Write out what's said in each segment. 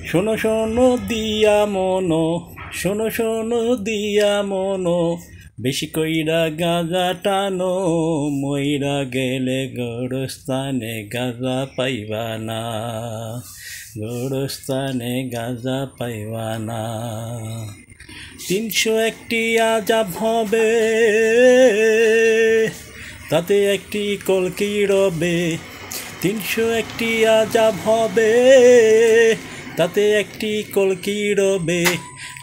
শোনো শোনো দিয়া মনো, শোনো শোনো দিয়া মনো, বেশি কইরা গাঁজা টানো, মইরা গেলে গোরস্থানে গাঁজা পাইবা না, গোরস্থানে গাঁজা পাইবা না। 301টি আজাব হবে, তাতে একটি কলকি রবে। 301টি আজাব হবে, তাতে একটি কলকি রবে।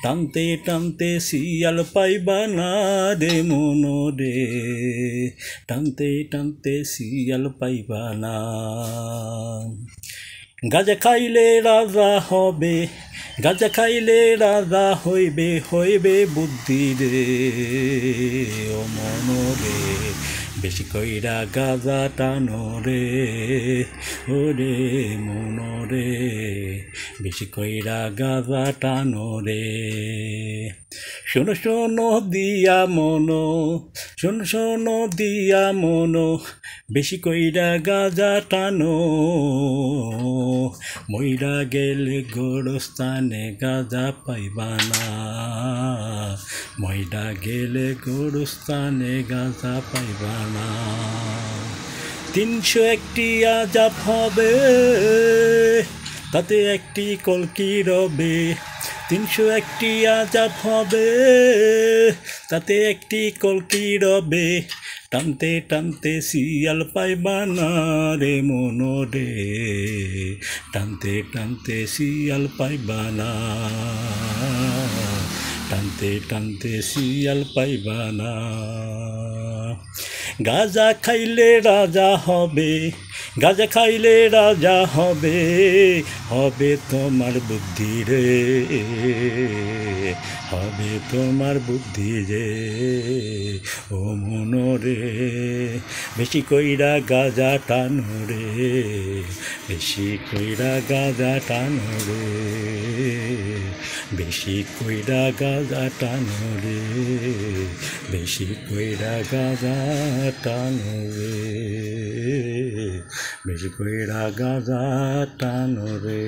টানতে টানতে শিয়াল পাইবা না রে মনো রে, টানতে টানতে শিয়াল পাইবা না। গাঁজা খাইলে রাজা হবে, গাঁজা খাইলে রাজা হইবে, হইবে বুদ্ধি রে ও মনো রে। বেশি কইরা গাঁজা টানো রে ওরে মনো রে, বেশি কইরা গাঁজা টানো রে। শোনো শোনো দিয়া মনো, শোনো শোনো দিয়া মনো, বেশি কইরা গাঁজা টানো, মইরা গেলে গোরস্থানে গাঁজা পাইবা না, মইরা গেলে গোরস্থানে গাঁজা পাইবা না। 301টি আজাব হবে, তাতে একটি কলকি রবে। 301টি আজাব হবে, তাতে একটি কলকি রবে। টানতে টানতে শিয়াল পাইবা না রে মনো রে, টানতে টানতে শিয়াল পাইবা না, টানতে টানতে শিয়াল পাইবা না। গাঁজা খাইলে রাজা হবে, গাঁজা খাইলে রাজা হবে, হবে তোমার বুদ্ধি রে, হবে তোমার বুদ্ধি রে ও মনো রে। বেশি কইরা গাঁজা টানো রে, বেশি কইরা গাঁজা টানো রে, বেশি কইরা গাঁজা টানো রে, বেশি কইরা গাঁজা টানো রে, বেশি কইরা গাঁজা টানো রে।